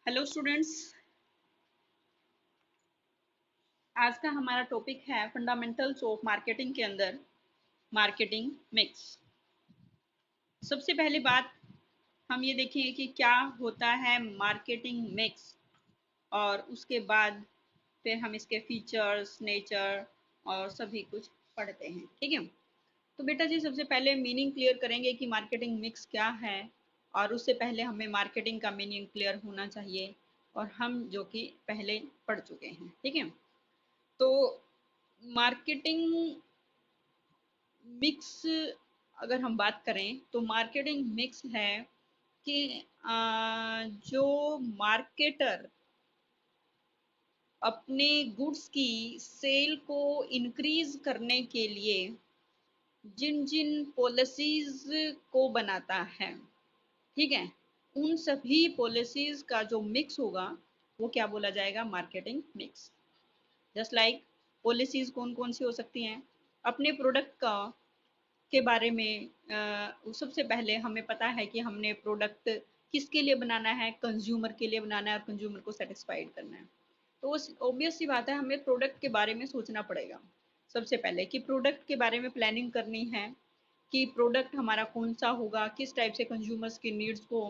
Hello students. आज का हमारा टॉपिक है फंडामेंटल्स ऑफ मार्केटिंग के अंदर मार्केटिंग मिक्स। सबसे पहली बात हम ये देखेंगे कि क्या होता है मार्केटिंग मिक्स, और उसके बाद फिर हम इसके फीचर्स, नेचर और सभी कुछ पढ़ते हैं। ठीक है, तो बेटा जी सबसे पहले मीनिंग क्लियर करेंगे कि मार्केटिंग मिक्स क्या है, और उससे पहले हमें मार्केटिंग का मीनिंग क्लियर होना चाहिए, और हम जो कि पहले पढ़ चुके हैं। ठीक है, तो मार्केटिंग मिक्स अगर हम बात करें तो मार्केटिंग मिक्स है कि जो मार्केटर अपने गुड्स की सेल को इंक्रीज करने के लिए जिन जिन पॉलिसीज को बनाता है, ठीक है, उन सभी पॉलिसीज का जो मिक्स होगा वो क्या बोला जाएगा? Marketing mix. Just like policies कौन कौन सी हो सकती हैं? अपने प्रोडक्ट का के बारे में सबसे पहले हमें पता है कि हमने प्रोडक्ट किसके लिए बनाना है, कंज्यूमर के लिए बनाना है, और कंज्यूमर को सेटिस्फाइड करना है। तो ऑब्वियस सी बात है, हमें प्रोडक्ट के बारे में सोचना पड़ेगा सबसे पहले कि प्रोडक्ट के बारे में प्लानिंग करनी है कि प्रोडक्ट हमारा कौन सा होगा, किस टाइप से कंज्यूमर्स की नीड्स को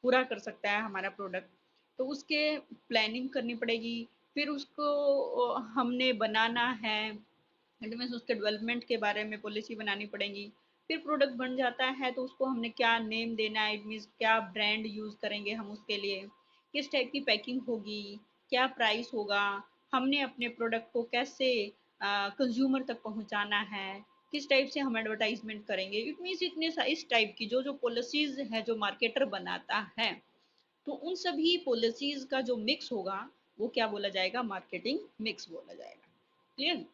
पूरा कर सकता है हमारा प्रोडक्ट। तो उसके प्लानिंग करनी पड़ेगी, फिर उसको हमने बनाना है, एंड में उसके डेवलपमेंट के बारे में पॉलिसी बनानी पड़ेगी। फिर प्रोडक्ट बन जाता है तो उसको हमने क्या नेम देना है, इट मीन्स क्या ब्रांड यूज़ करेंगे हम उसके लिए, किस टाइप की पैकिंग होगी, क्या प्राइस होगा, हमने अपने प्रोडक्ट को कैसे कंज्यूमर तक पहुंचाना है, किस टाइप से हम एडवर्टाइजमेंट करेंगे। इट मीन्स इतने इस टाइप की जो जो पॉलिसीज है जो मार्केटर बनाता है, तो उन सभी पॉलिसीज का जो मिक्स होगा वो क्या बोला जाएगा? मार्केटिंग मिक्स बोला जाएगा। क्लियर?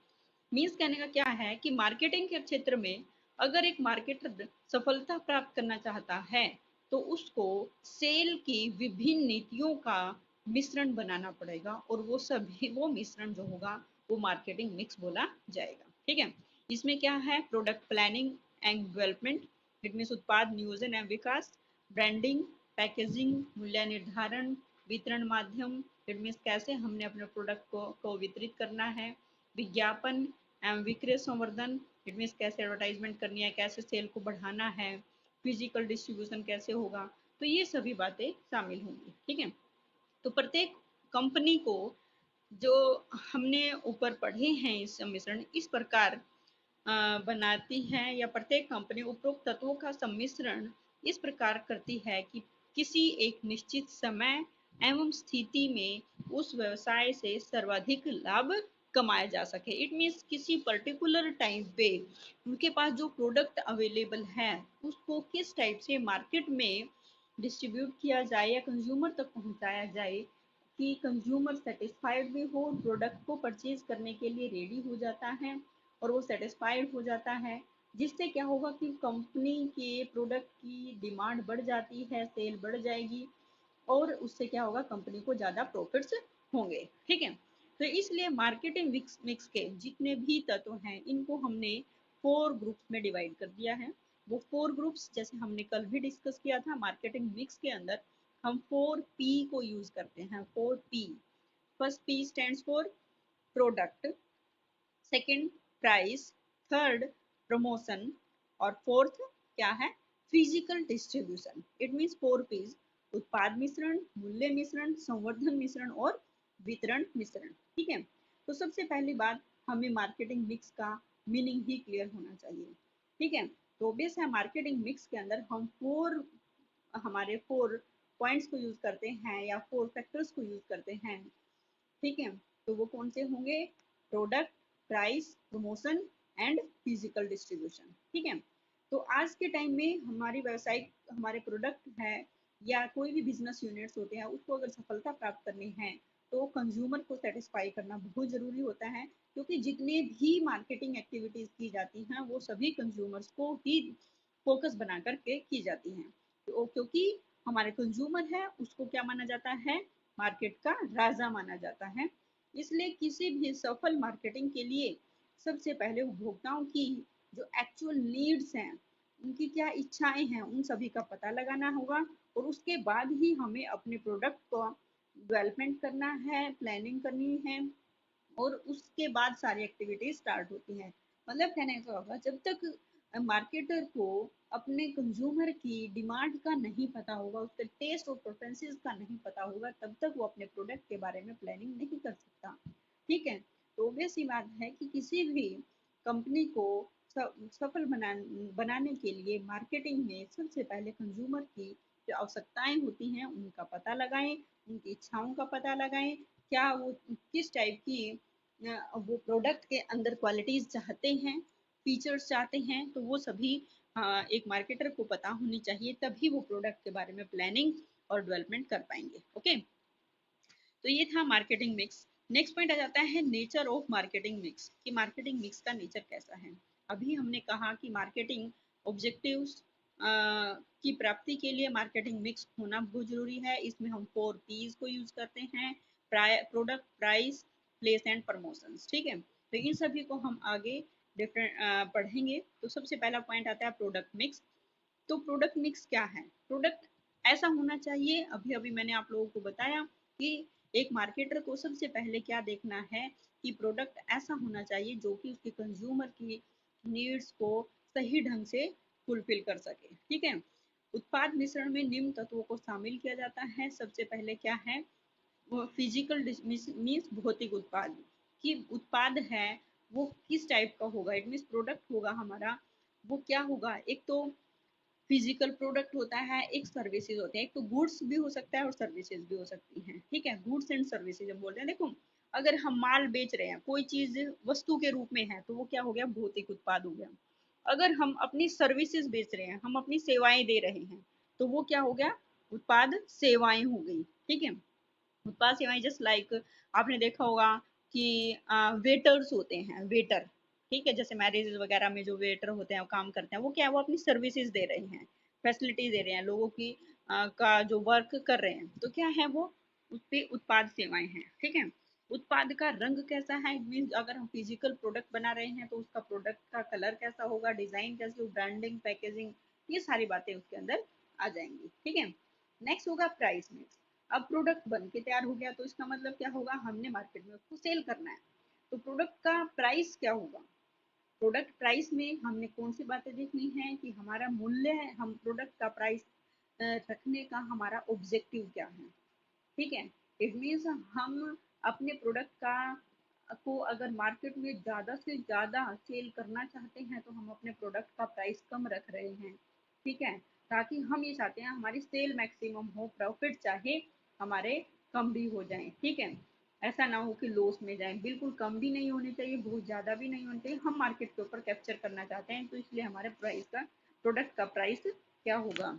मीन्स कहने का क्या है कि मार्केटिंग के क्षेत्र में अगर एक मार्केटर सफलता प्राप्त करना चाहता है तो उसको सेल की विभिन्न नीतियों का मिश्रण बनाना पड़ेगा, और वो मिश्रण जो होगा वो मार्केटिंग मिक्स बोला जाएगा। ठीक है, इसमें क्या है? Product planning and development, it means उत्पाद नियोजन एवं विकास, ब्रांडिंग, पैकेजिंग, मूल्य निर्धारण, वितरण माध्यम, इट मीन्स कैसे हमने अपने प्रोडक्ट को वितरित करना है, विज्ञापन एवं विक्रय संवर्धन, इट मीन्स कैसे एडवर्टाइजमेंट करनी है, कैसे सेल को बढ़ाना है, फिजिकल डिस्ट्रीब्यूशन कैसे होगा। तो ये सभी बातें शामिल होंगी। ठीक है, तो प्रत्येक कंपनी को जो हमने ऊपर पढ़े हैं इस सम्मिश्रण इस प्रकार बनाती है, या प्रत्येक कंपनी उपरोक्त तत्वों का सम्मिश्रण इस प्रकार करती है कि किसी एक निश्चित समय एवं स्थिति में उस व्यवसाय से सर्वाधिक लाभ कमाया जा सके। इट मीन्स किसी पर्टिकुलर टाइम पे उनके पास जो प्रोडक्ट अवेलेबल है उसको किस टाइप से मार्केट में डिस्ट्रीब्यूट किया जाए या कंज्यूमर तक पहुंचाया जाए कि कंज्यूमर सेटिस्फाइड भी हो, प्रोडक्ट को परचेज करने के लिए रेडी हो जाता है और वो सेटिस्फाइड हो जाता है, जिससे क्या होगा कि कंपनी के प्रोडक्ट की डिमांड बढ़ जाती है, सेल बढ़ जाएगी, और उससे क्या होगा? कंपनी को ज़्यादा प्रॉफिट्स होंगे। ठीक है, तो इसलिए मार्केटिंग मिक्स के जितने भी तत्व हैं इनको हमने 4 ग्रुप्स में डिवाइड कर दिया है। वो 4 ग्रुप्स जैसे हमने कल भी डिस्कस किया था, मार्केटिंग मिक्स के अंदर हम 4P को यूज करते हैं। 4P, first P stands for product, second price, third promotion, और फोर्थ क्या है? Physical distribution. It means 4Ps: उत्पाद मिश्रण, मूल्य मिश्रण, संवर्धन मिश्रण और वितरण मिश्रण। ठीक है, तो सबसे पहली बात, हमें मार्केटिंग मिक्स का मीनिंग ही क्लियर होना चाहिए। ठीक है, तो ऑब्वियस है मार्केटिंग मिक्स के अंदर हम हमारे 4 पॉइंट्स को यूज करते हैं या 4 फैक्टर्स को यूज करते हैं। ठीक है, तो वो कौन से होंगे? Product, price, promotion and physical distribution. ठीक है, तो आज के टाइम में हमारी व्यवसायिक हमारे प्रोडक्ट है या कोई भी बिजनेस यूनिट्स होते हैं, उसको अगर सफलता प्राप्त करनी है तो कंज्यूमर को सेटिस्फाई करना बहुत ज़रूरी होता है, क्योंकि जितने भी मार्केटिंग एक्टिविटीज़ की जाती हैं वो सभी कंज्यूमर्स को ही फोकस बना करके की जाती हैं। तो क्योंकि हमारे कंज्यूमर है उसको क्या माना जाता है? मार्केट का राजा माना जाता है। इसलिए किसी भी सफल मार्केटिंग के लिए सबसे पहले उपभोक्ताओं की जो एक्चुअल नीड्स हैं, उनकी क्या इच्छाएं हैं, उन सभी का पता लगाना होगा, और उसके बाद ही हमें अपने प्रोडक्ट को डेवलपमेंट करना है, प्लानिंग करनी है, और उसके बाद सारी एक्टिविटीज स्टार्ट होती हैं। मतलब कहने का होगा, जब तक मार्केटर को अपने कंज्यूमर की डिमांड का नहीं पता होगा, उसके टेस्ट और प्रेफरेंसेस का नहीं पता होगा, तब तक वो अपने प्रोडक्ट के बारे में प्लानिंग नहीं कर सकता। ठीक है, तो ऑब्वियस सी बात है कि किसी भी कंपनी को सफल बनाने के लिए मार्केटिंग में सबसे पहले कंज्यूमर की जो आवश्यकताएं होती हैं उनका पता लगाएं, उनकी इच्छाओं का पता लगाएं, क्या वो किस टाइप की वो प्रोडक्ट के अंदर क्वालिटीज चाहते हैं, फीचर्स चाहते हैं, तो वो सभी एक मार्केटर को पता होनी चाहिए, तभी वो प्रोडक्ट के बारे में प्लानिंग और डेवलपमेंट कर पाएंगे। ओके, तो ये था मार्केटिंग मिक्स। नेक्स्ट पॉइंट आ जाता है नेचर ऑफ मार्केटिंग मिक्स, कि मार्केटिंग मिक्स का नेचर कैसा है। अभी हमने कहा कि मार्केटिंग ऑब्जेक्टिव्स की प्राप्ति के लिए मार्केटिंग मिक्स होना बहुत जरूरी है। इसमें हम 4 P's को यूज करते हैं, product, price, place and promotions. ठीक है, तो इन सभी को हम आगे डिफरेंट पढ़ेंगे। तो सबसे पहला पॉइंट आता है प्रोडक्ट मिक्स। तो प्रोडक्ट मिक्स क्या है? प्रोडक्ट ऐसा होना चाहिए, अभी अभी मैंने आप लोगों को बताया कि एक मार्केटर को सबसे पहले क्या देखना है कि प्रोडक्ट ऐसा होना चाहिए जो कि उसके कंज्यूमर की नीड्स को सही ढंग से फुलफिल कर सके। ठीक है, उत्पाद मिश्रण में निम्न तत्वों को शामिल किया जाता है। सबसे पहले क्या है, वो फिजिकल मीन्स भौतिक उत्पाद, कि उत्पाद है वो किस टाइप का होगा, इट मीन्स प्रोडक्ट होगा हमारा, वो क्या होगा। एक तो फिजिकल प्रोडक्ट होता है, एक सर्विसेज होते हैं। एक तो गुड्स भी हो सकता है और सर्विसेज भी हो सकती हैं। ठीक है, गुड्स एंड सर्विसेज हम बोल रहे हैं। देखो, अगर हम माल बेच रहे हैं, कोई चीज वस्तु के रूप में है, तो वो क्या हो गया, भौतिक उत्पाद हो गया। अगर हम अपनी सर्विसेज बेच रहे हैं, हम अपनी सेवाएं दे रहे हैं, तो वो क्या हो गया, उत्पाद सेवाएं हो गई। ठीक है, उत्पाद सेवाएं जस्ट लाइक आपने देखा होगा कि वेटर्स होते हैं, वेटर। ठीक है, जैसे मैरिज वगैरह में जो वेटर होते हैं वो काम करते हैं, वो क्या है, वो अपनी सर्विसेज दे रहे हैं, फैसिलिटी दे रहे हैं लोगों की, का जो वर्क कर रहे हैं, तो क्या है वो, उस पे उत्पाद सेवाएं हैं। ठीक है, उत्पाद का रंग कैसा है, मीन्स अगर हम फिजिकल प्रोडक्ट बना रहे हैं तो उसका प्रोडक्ट का कलर कैसा होगा, डिजाइन कैसी हो, ब्रांडिंग, पैकेजिंग, ये सारी बातें उसके अंदर आ जाएंगी। ठीक है, नेक्स्ट होगा प्राइस में। अब प्रोडक्ट बन के तैयार हो गया, तो इसका मतलब क्या होगा, हमने मार्केट में उसको सेल करना है, तो प्रोडक्ट का प्राइस क्या होगा। प्रोडक्ट प्राइस में हमने कौन सी बातें देखनी है कि हमारा मूल्य है, हम प्रोडक्ट का प्राइस रखने का हमारा ऑब्जेक्टिव क्या है। ठीक है, इट मीन्स हम अपने प्रोडक्ट का को अगर मार्केट में ज़्यादा से ज़्यादा सेल करना चाहते हैं, तो हम अपने प्रोडक्ट का प्राइस कम रख रहे हैं। ठीक है, ताकि हम ये चाहते हैं हमारी सेल मैक्सिमम हो, प्रॉफिट चाहे हमारे कम भी हो जाए। ठीक है, ऐसा ना हो कि लॉस में जाए, बिल्कुल कम भी नहीं होने चाहिए, बहुत ज़्यादा भी नहीं होने चाहिए। हम मार्केट के ऊपर कैप्चर करना चाहते हैं, तो इसलिए हमारे प्राइस का, प्रोडक्ट का प्राइस क्या होगा।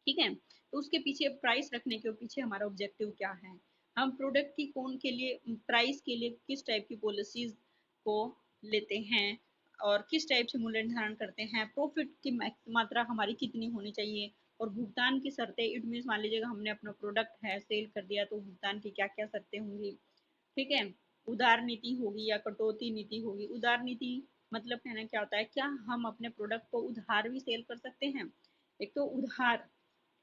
ठीक है, तो उसके पीछे प्राइस रखने के पीछे हमारा ऑब्जेक्टिव क्या है, हम प्रोडक्ट की कौन के लिए, प्राइस के लिए किस टाइप की पॉलिसीज को लेते हैं, और किस टाइप से मूल्य निर्धारण करते हैं, प्रॉफिट की मात्रा हमारी कितनी होनी चाहिए, और भुगतान की शर्तें। इट मीन्स मान लीजिएगा हमने अपना प्रोडक्ट है सेल कर दिया, तो भुगतान की क्या क्या शर्तें होंगी। ठीक है, उदार नीति होगी या कटौती नीति होगी। उदार नीति मतलब कहना क्या होता है, क्या हम अपने प्रोडक्ट को उधार भी सेल कर सकते हैं। एक तो उधार,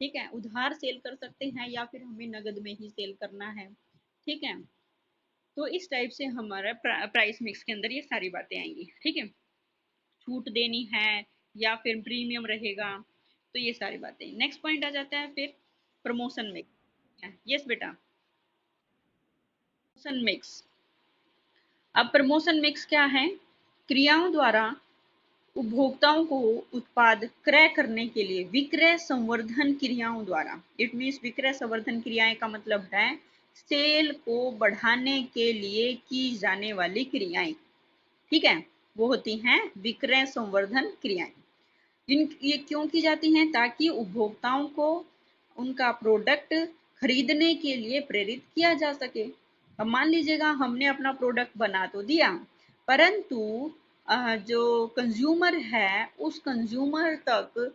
ठीक है, उधार सेल कर सकते हैं, या फिर हमें नगद में ही सेल करना है। ठीक है, तो इस टाइप से हमारा प्राइस मिक्स के अंदर ये सारी बातें आएंगी। ठीक है, छूट देनी है या फिर प्रीमियम रहेगा, तो ये सारी बातें। नेक्स्ट पॉइंट आ जाता है फिर प्रमोशन मिक्स। यस बेटा, प्रमोशन मिक्स। अब प्रमोशन मिक्स क्या है, क्रियाओं द्वारा उपभोक्ताओं को उत्पाद क्रय करने के लिए विक्रय संवर्धन क्रियाओं द्वारा, इट मीन्स विक्रय संवर्धन क्रियाएं का मतलब है सेल को बढ़ाने के लिए की जाने वाली क्रियाएं। ठीक है, वो होती हैं विक्रय संवर्धन क्रियाएं। ये क्यों की जाती हैं, ताकि उपभोक्ताओं को उनका प्रोडक्ट खरीदने के लिए प्रेरित किया जा सके। अब मान लीजिएगा हमने अपना प्रोडक्ट बना तो दिया, परंतु जो कंज्यूमर है उस कंज्यूमर तक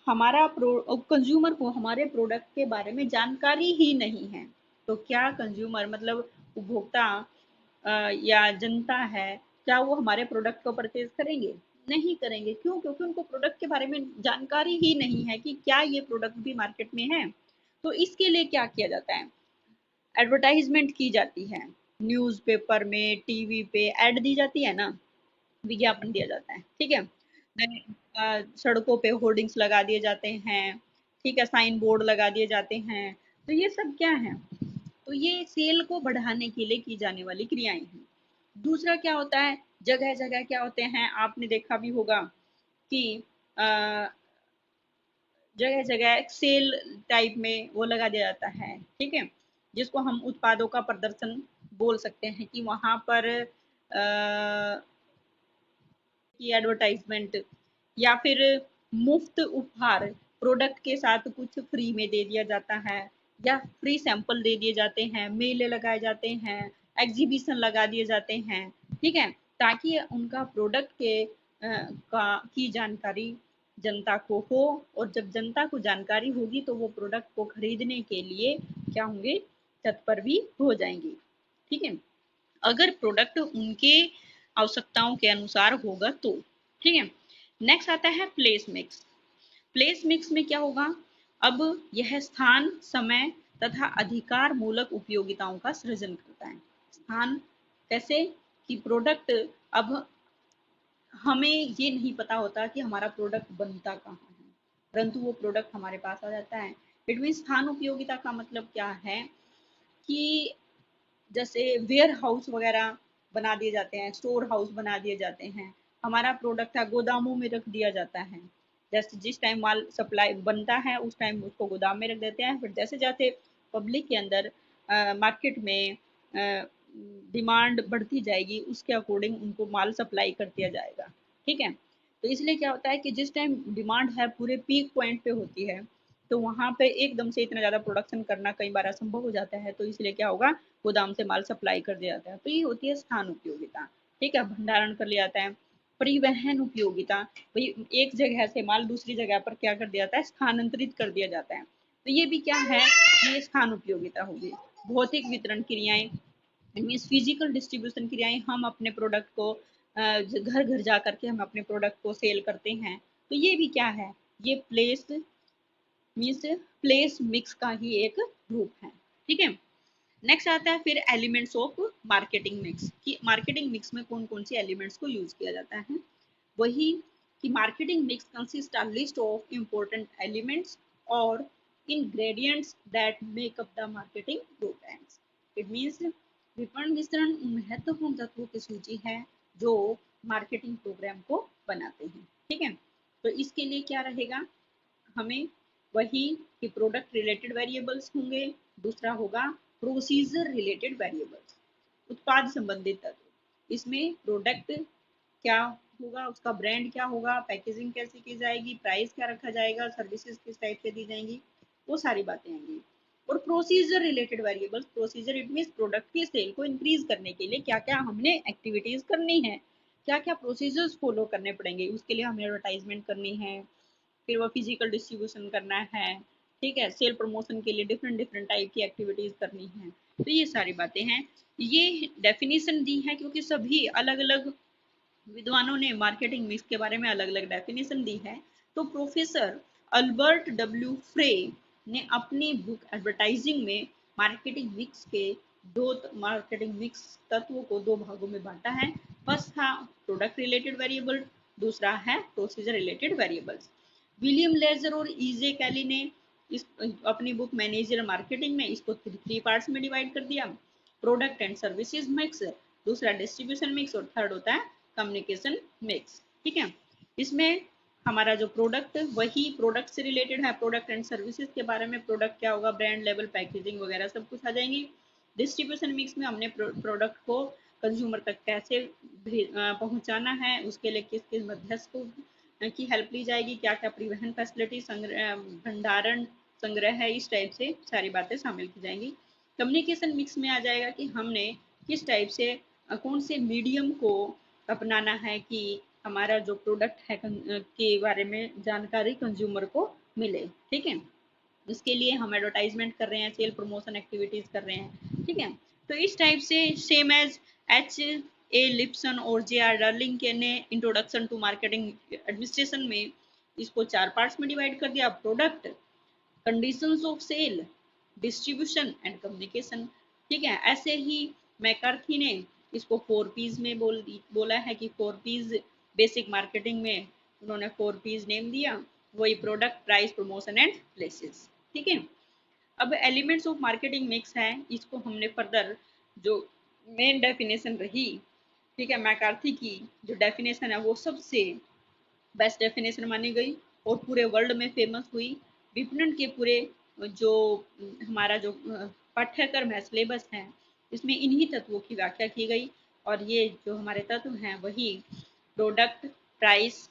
हमारा कंज्यूमर को हमारे प्रोडक्ट के बारे में जानकारी ही नहीं है, तो क्या कंज्यूमर मतलब उपभोक्ता या जनता है, क्या वो हमारे प्रोडक्ट को परचेज करेंगे, नहीं करेंगे। क्यों? क्योंकि उनको प्रोडक्ट के बारे में जानकारी ही नहीं है कि क्या ये प्रोडक्ट भी मार्केट में है। तो इसके लिए क्या किया जाता है, एडवर्टाइजमेंट की जाती है, न्यूज़पेपर में, टीवी पे ऐड दी जाती है ना, विज्ञापन दिया जाता है, ठीक है। सड़कों पे होर्डिंग्स लगा दिए जाते हैं, ठीक है, साइन बोर्ड लगा दिए जाते हैं। तो ये सब क्या है? तो ये सेल को बढ़ाने के लिए की जाने वाली क्रियाएं हैं। दूसरा क्या होता है, जगह जगह क्या होते हैं, आपने देखा भी होगा कि जगह जगह सेल टाइप में वो लगा दिया जाता है, ठीक है, जिसको हम उत्पादों का प्रदर्शन बोल सकते हैं कि वहां पर की एडवर्टाइजमेंट, या फिर मुफ्त उपहार, प्रोडक्ट के साथ कुछ फ्री में दे दिया जाता है, या फ्री सैंपल दे दिए जाते हैं, मेले लगाए जाते हैं, एग्जीबिशन लगा दिए जाते हैं, ठीक है, ताकि उनका प्रोडक्ट के की जानकारी जनता को हो, और जब जनता को जानकारी होगी तो वो प्रोडक्ट को खरीदने के लिए क्या होंगे, तत्पर भी हो जाएंगे, ठीक है, अगर प्रोडक्ट उनके आवश्यकताओं के अनुसार होगा तो, ठीक है। नेक्स्ट आता है प्लेस मिक्स। प्लेस मिक्स में क्या होगा, अब यह स्थान, समय तथा अधिकार मूलक उपयोगिताओं का सृजन करता है। स्थान कैसे, कि प्रोडक्ट, अब हमें ये नहीं पता होता कि हमारा प्रोडक्ट बनता कहाँ है, परंतु वो प्रोडक्ट हमारे पास आ जाता है। इट मीन स्थान उपयोगिता का मतलब क्या है कि जैसे वेयर हाउस वगैरह बना दिए जाते हैं, स्टोर हाउस बना दिए जाते हैं, हमारा प्रोडक्ट है गोदामों में रख दिया जाता है। जैसे जिस टाइम माल सप्लाई बनता है उस टाइम उसको गोदाम में रख देते हैं, फिर जैसे जैसे पब्लिक के अंदर मार्केट में डिमांड बढ़ती जाएगी उसके अकॉर्डिंग उनको माल सप्लाई कर दिया जाएगा, ठीक है। तो इसलिए क्या होता है कि जिस टाइम डिमांड है पूरे पीक पॉइंट पे होती है, तो वहां पे एकदम से इतना ज्यादा प्रोडक्शन करना कई बार असंभव हो जाता है, तो इसलिए क्या होगा, गोदाम से माल सप्लाई कर दिया जाता है। तो ये होती है स्थान उपयोगिता, ठीक है, भंडारण कर लिया जाता है। परिवहन उपयोगिता, भाई एक जगह से माल दूसरी जगह पर क्या कर दिया जाता है, स्थानांतरित कर दिया जाता है, तो ये भी क्या है, ये स्थान उपयोगिता होगी। भौतिक वितरण क्रियाएं, मीन्स फिजिकल डिस्ट्रीब्यूशन क्रियाएं, हम अपने प्रोडक्ट को घर घर जा करके हम अपने प्रोडक्ट को सेल करते हैं, तो ये भी क्या है, ये प्लेस मीन्स प्लेस मिक्स का ही एक रूप है, ठीक है। नेक्स्ट आता है फिर एलिमेंट्स ऑफ मार्केटिंग मिक्स, कि मार्केटिंग मिक्स में कौन कौन सी एलिमेंट्स को यूज किया जाता है। वही कि marketing mix consist a list of important elements और ingredients that make up the marketing programs. It means विपणन मिश्रण उन महत्वपूर्ण तत्वों की सूची है जो मार्केटिंग प्रोग्राम को बनाते हैं, ठीक है। तो इसके लिए क्या रहेगा, हमें वही कि प्रोडक्ट रिलेटेड वेरिएबल्स होंगे, दूसरा होगा प्रोसीजर रिलेटेड वेरिएबल्स, उत्पाद संबंधित तत्व, इसमें प्रोडक्ट क्या होगा, उसका ब्रांड क्या होगा, पैकेजिंग कैसे की जाएगी, प्राइस क्या रखा जाएगा, सर्विसेज किस टाइप से दी जाएंगी, वो सारी बातें आएंगी। और procedure related variables, procedure it mean product की सेल को इंक्रीज करने के लिए क्या क्या हमने एक्टिविटीज करनी है, क्या क्या प्रोसीजर्स फॉलो करने पड़ेंगे, उसके लिए हमें एडवर्टाइजमेंट करनी है, फिर वो फिजिकल डिस्ट्रीब्यूशन करना है, ठीक है, सेल प्रमोशन के लिए डिफरेंट डिफरेंट टाइप की एक्टिविटीज करनी है। तो ये सारी बातें हैं, ये डेफिनेशन दी है क्योंकि सभी अलग अलग विद्वानों ने मार्केटिंग मिक्स के बारे में अलग अलग डेफिनेशन दी है। तो प्रोफेसर अल्बर्ट डब्ल्यू फ्रे ने अपनी बुक एडवर्टाइजिंग में मार्केटिंग मिक्स के दो मार्केटिंग मिक्स तत्वों को दो भागों में बांटा है। फर्स्ट था प्रोडक्ट रिलेटेड वेरिएबल, दूसरा है procedure related variables. William Lazer और ईजे कैली ने इस अपनी बुक मैनेजर मार्केटिंग में इसको थ्री पार्ट्स में डिवाइड कर दिया, प्रोडक्ट एंड सर्विसेज मिक्स, दूसरा डिस्ट्रीब्यूशन मिक्स, और थर्ड होता है कम्युनिकेशन मिक्स, ठीक है। इसमें हमारा जो प्रोडक्ट वही प्रोडक्ट से रिलेटेड है, प्रोडक्ट एंड सर्विसेज के बारे में, प्रोडक्ट क्या होगा, ब्रांड लेवल, पैकेजिंग वगैरह सब कुछ आ जाएंगी। डिस्ट्रीब्यूशन मिक्स में हमने प्रोडक्ट को कंज्यूमर तक कैसे पहुंचाना है, उसके लिए किस किस मध्यस्थ को की हेल्प ली जाएगी, क्या क्या परिवहन फैसिलिटी, भंडारण, संग्रह है, इस टाइप से सारी बातें शामिल की जाएंगी। कम्युनिकेशन मिक्स में आ जाएगा कि हमने किस टाइप से कौन से मीडियम को अपनाना है कि हमारा जो प्रोडक्ट है के बारे में जानकारी कंज्यूमर को मिले, ठीक है। इसके लिए हम एडवर्टाइजमेंट कर रहे हैं, सेल प्रमोशन एक्टिविटीज कर रहे हैं, ठीक है। तो इस टाइप से सेम एज एच ए लिप्सन और जे आर डार्लिंग के ने इंट्रोडक्शन टू मार्केटिंग एडमिनिस्ट्रेशन में इसको 4 पार्ट्स में डिवाइड कर दिया, product, conditions of sale, distribution and communication. ठीक है। ऐसे ही मैकार्थी ने इसको 4 Ps में बोला है कि 4 Ps बेसिक मार्केटिंग में उन्होंने 4 Ps नेम दिया, वही product, price, promotion and places. ठीक है। अब एलिमेंट्स ऑफ मार्केटिंग मिक्स है, इसको हमने फर्दर जो मेन डेफिनेशन रही, ठीक है, मैकार्थी की जो डेफिनेशन है वो सबसे बेस्ट डेफिनेशन मानी गई और पूरे वर्ल्ड में फेमस हुई। विपणन के पूरे जो हमारा जो पाठ्यक्रम है, सिलेबस है, इसमें इन्हीं तत्वों की व्याख्या की गई और ये जो हमारे तत्व हैं वही product, price,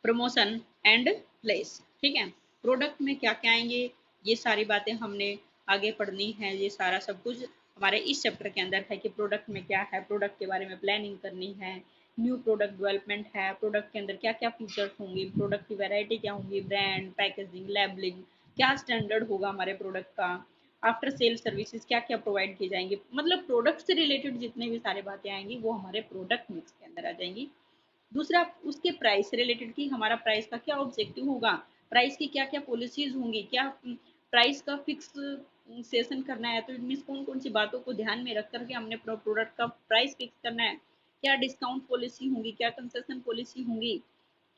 promotion and place. ठीक है। प्रोडक्ट में क्या क्या आएंगे, ये सारी बातें हमने आगे पढ़नी है। ये सारा सब कुछ हमारे इस चैप्टर के अंदर है कि प्रोडक्ट में क्या है, प्रोडक्ट के बारे में प्लानिंग करनी है, न्यू प्रोडक्ट डेवलपमेंट है, प्रोडक्ट के अंदर क्या क्या फीचर्स होंगे, प्रोडक्ट की वैरायटी क्या होंगी, ब्रांड, पैकेजिंग, लेबलिंग, क्या स्टैंडर्ड होगा हमारे प्रोडक्ट का, आफ्टर सेल सर्विसेज क्या क्या प्रोवाइड की जाएंगी। मतलब प्रोडक्ट से रिलेटेड जितने भी सारी बातें आएंगी वो हमारे प्रोडक्ट मिक्स के अंदर आ जाएंगी। दूसरा, उसके प्राइस से रिलेटेड कि हमारा प्राइस का क्या ऑब्जेक्टिव होगा, प्राइस की क्या क्या पॉलिसीज होंगी, क्या प्राइस का फिक्स सेशन करना है, तो इट मीन कौन कौन सी बातों को ध्यान में रख करके हमने प्रोडक्ट का प्राइस फिक्स करना है, क्या डिस्काउंट पॉलिसी होंगी, क्या कंसेशन पॉलिसी होंगी।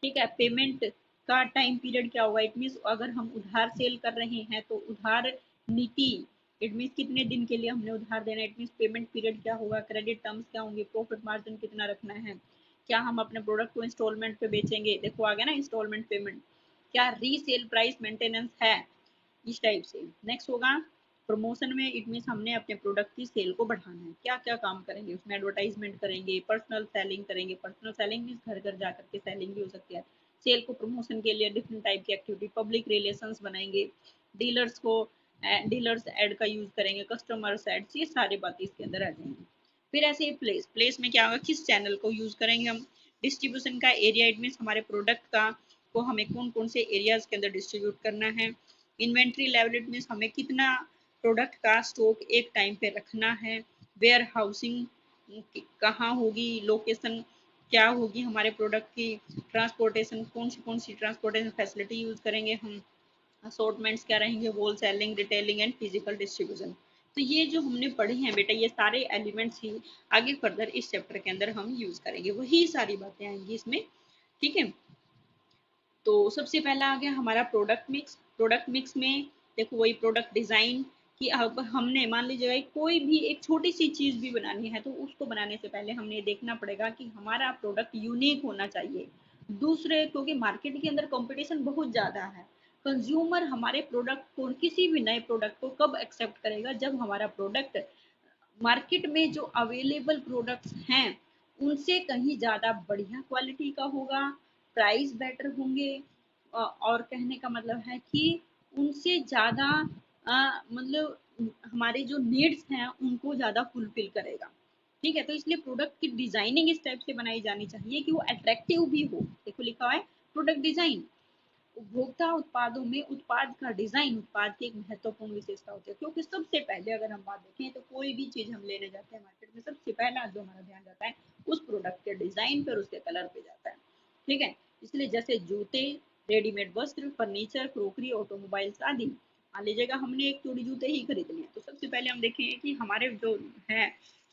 ठीक है। पेमेंट का टाइम पीरियड क्या होगा, इट मीन अगर हम उधार सेल कर रहे हैं तो उधार नीति, इट मीन कितने दिन के लिए हमने उधार देना है, इट मीन पेमेंट पीरियड क्या होगा, क्रेडिट टर्म्स क्या होंगे, प्रॉफिट मार्जिन कितना रखना है, क्या हम अपने प्रोडक्ट को इंस्टॉलमेंट पे बेचेंगे, देखो आ गया ना इंस्टॉलमेंट पेमेंट, क्या रीसेल प्राइस मेंटेनेंस है, इस टाइप से। नेक्स्ट होगा प्रमोशन में, इट मीन हमने अपने प्रोडक्ट की सेल को बढ़ाना है, क्या क्या काम करेंगे उसमें, एडवर्टाइजमेंट करेंगे, पर्सनल सेलिंग करेंगे, पर्सनल सेलिंग मीन घर घर जाकर के सेलिंग भी हो सकती है। सेल को प्रमोशन के लिए डिफरेंट टाइप की एक्टिविटी, पब्लिक रिलेशंस बनाएंगे, डीलर्स को डीलर्स एड का यूज करेंगे, कस्टमर्स एड्स, ये सारी बातें इसके अंदर आ जाएंगी। फिर ऐसे ही प्लेस, प्लेस में क्या होगा, किस चैनल को यूज करेंगे हम, डिस्ट्रीब्यूशन का एरिया, इट मीन हमारे प्रोडक्ट का को हमें कौन कौन से एरियाज के अंदर डिस्ट्रीब्यूट करना है, इन्वेंट्री लेवल, इट मीन हमें कितना प्रोडक्ट का स्टॉक एक टाइम पे रखना है, वेयर हाउसिंग कहाँ होगी, लोकेशन क्या होगी हमारे प्रोडक्ट की, ट्रांसपोर्टेशन कौन सी ट्रांसपोर्टेशन फैसिलिटी यूज करेंगे हम, असॉर्टमेंट्स क्या रहेंगे, wholesaling, retailing and physical distribution. तो ये जो हमने पढ़े हैं बेटा, ये सारे एलिमेंट्स ही आगे फर्दर इस चैप्टर के अंदर हम यूज करेंगे, वही सारी बातें आएंगी इसमें। ठीक है। तो सबसे पहला आ गया हमारा प्रोडक्ट मिक्स। प्रोडक्ट मिक्स में देखो वही प्रोडक्ट डिजाइन, कि अब हमने मान लीजिएगा कोई भी एक छोटी सी चीज भी बनानी है तो उसको बनाने से पहले हमने देखना पड़ेगा कि हमारा प्रोडक्ट यूनिक होना चाहिए दूसरे, क्योंकि मार्केट के अंदर कंपटीशन बहुत ज्यादा है। कंज्यूमर हमारे प्रोडक्ट को, किसी भी नए प्रोडक्ट को कब एक्सेप्ट करेगा, जब हमारा प्रोडक्ट मार्केट में जो अवेलेबल प्रोडक्ट्स हैं उनसे कहीं ज़्यादा बढ़िया क्वालिटी का होगा, प्राइस बेटर होंगे, और कहने का मतलब है कि उनसे ज़्यादा मतलब हमारे जो नीड्स हैं उनको ज़्यादा फुलफिल करेगा। ठीक है। तो इसलिए प्रोडक्ट की डिजाइनिंग इस टाइप से बनाई जानी चाहिए कि वो अट्रैक्टिव भी हो। देखो लिखा हुआ है प्रोडक्ट डिजाइन, उपभोक्ता उत्पादों में उत्पाद का डिजाइन उत्पाद की एक महत्वपूर्ण विशेषता होती है, क्योंकि सबसे पहले अगर हम बात देखें तो कोई भी चीज हम लेने जाते हैं मार्केट में, सबसे पहला जो हमारा ध्यान जाता है उस प्रोडक्ट के डिजाइन पर, उसके कलर पे जाता है। ठीक है। इसलिए जैसे जूते, रेडीमेड वस्त्र, फर्नीचर, क्रोकरी, ऑटोमोबाइल्स आदि, मान लीजिएगा हमने एक जोड़ी जूते ही खरीदने हैं तो सबसे पहले हम देखेंगे कि हमारे जो है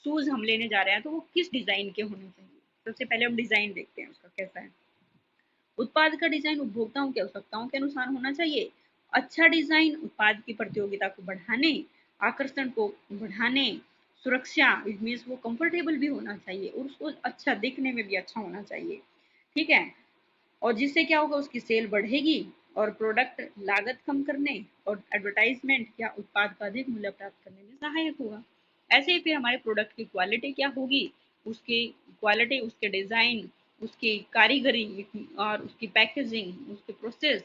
शूज हम लेने जा रहे हैं तो वो किस डिजाइन के होने चाहिए। सबसे पहले हम डिजाइन देखते हैं उसका कैसा है। उत्पाद का डिजाइन उपभोक्ताओं की आवश्यकताओं के अनुसार होना चाहिए। अच्छा डिजाइन उत्पाद की प्रतियोगिता को बढ़ाने, आकर्षण को बढ़ाने, सुरक्षा, इट मीन्स वो कंफर्टेबल भी होना चाहिए और उसको अच्छा दिखने में भी अच्छा होना चाहिए। ठीक है। और जिससे क्या होगा, उसकी सेल बढ़ेगी और प्रोडक्ट लागत कम करने और एडवर्टाइजमेंट या उत्पाद का अधिक मूल्य प्राप्त करने में सहायक होगा। ऐसे ही फिर हमारे प्रोडक्ट की क्वालिटी क्या होगी, उसकी क्वालिटी, उसके डिजाइन, उसकी कारीगरी और उसकी पैकेजिंग, उसके प्रोसेस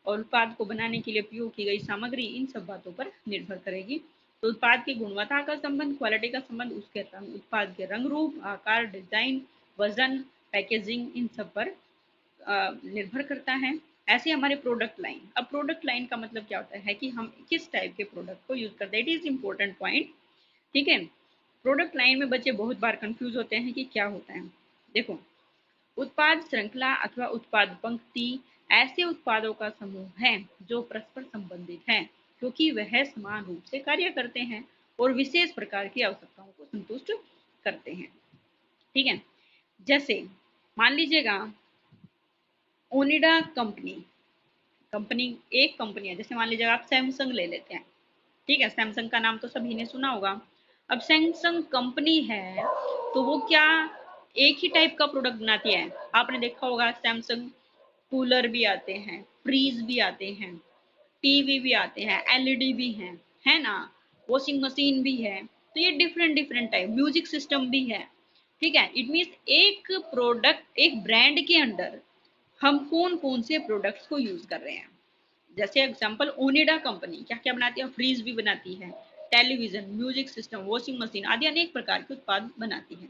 और उत्पाद को बनाने के लिए उपयोग की गई सामग्री, इन सब बातों पर निर्भर करेगी। तो उत्पाद की गुणवत्ता का संबंध, क्वालिटी का संबंध उसके उत्पाद के रंग रूप, आकार, डिजाइन, वजन, पैकेजिंग, इन सब पर निर्भर करता है। ऐसे हमारे प्रोडक्ट लाइन, अब प्रोडक्ट लाइन का मतलब क्या होता है कि हम किस टाइप के प्रोडक्ट को यूज करते हैं, इट इज इंपॉर्टेंट पॉइंट। ठीक है। प्रोडक्ट लाइन में बच्चे बहुत बार कंफ्यूज होते हैं कि क्या होता है। देखो, उत्पाद श्रृंखला अथवा उत्पाद पंक्ति ऐसे उत्पादों का समूह है जो परस्पर संबंधित है, क्योंकि वह समान रूप से कार्य करते हैं और विशेष प्रकार की आवश्यकताओं को संतुष्ट करते हैं। ठीक है, जैसे मान लीजिएगा ओनिडा कंपनी, कंपनी एक कंपनी है, जैसे मान लीजिएगा आप सैमसंग ले लेते हैं। ठीक है, सैमसंग का नाम तो सभी ने सुना होगा। अब सैमसंग कंपनी है तो वो क्या एक ही टाइप का प्रोडक्ट बनाती है? आपने देखा होगा सैमसंग कूलर भी आते हैं, फ्रीज भी आते हैं, टीवी भी आते हैं, एलईडी भी हैं, है ना, वॉशिंग मशीन भी है। तो ये different different type, music system भी है। ठीक है, इट मीन्स एक प्रोडक्ट, एक ब्रांड के अंडर हम कौन कौन से प्रोडक्ट्स को यूज कर रहे हैं। जैसे एग्जांपल ओनिडा कंपनी क्या क्या बनाती है? फ्रीज भी बनाती है, television, music system, washing machine आदि अनेक प्रकार के उत्पाद बनाती है।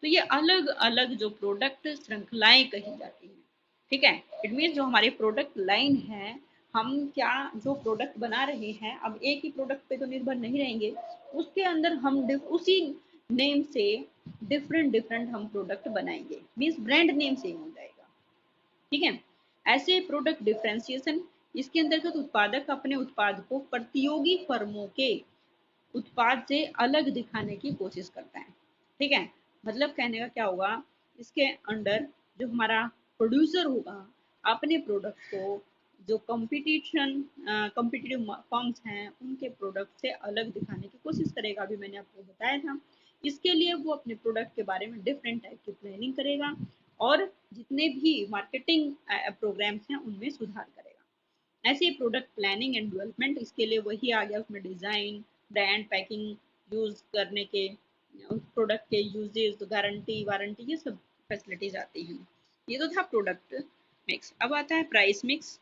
तो ये अलग अलग जो प्रोडक्ट श्रृंखलाएं कही जाती हैं। ठीक है, इट मीन जो हमारे प्रोडक्ट लाइन है, हम क्या जो प्रोडक्ट बना रहे हैं, अब एक ही प्रोडक्ट पे तो निर्भर नहीं रहेंगे, उसके अंदर हम उसी नेम से डिफरेंट डिफरेंट हम प्रोडक्ट बनाएंगे, मीन्स ब्रांड नेम सेम हो जाएगा। ठीक है, ऐसे प्रोडक्ट डिफ्रेंसिएशन, इसके अंतर्गत उत्पादक अपने उत्पाद को प्रतियोगी फर्मों के उत्पाद से अलग दिखाने की कोशिश करता है। ठीक है, मतलब कहने का क्या होगा, इसके अंडर जो हमारा प्रोड्यूसर होगा अपने प्रोडक्ट को जो कंपटीशन कंपिटिटिव फर्म्स हैं उनके प्रोडक्ट से अलग दिखाने की कोशिश करेगा। अभी मैंने आपको बताया था, इसके लिए वो अपने प्रोडक्ट के बारे में डिफरेंट टाइप की प्लानिंग करेगा और जितने भी मार्केटिंग प्रोग्राम्स हैं उनमें सुधार करेगा। ऐसे प्रोडक्ट प्लानिंग एंड डेवलपमेंट, इसके लिए वही आ गया, उसमें डिजाइन, ब्रांड, पैकिंग, यूज करने के प्रोडक्ट के यूजेस, गारंटी वारंटी, ये सब फैसिलिटीज आती हैं। ये तो था प्रोडक्ट मिक्स। अब आता है प्राइस मिक्स।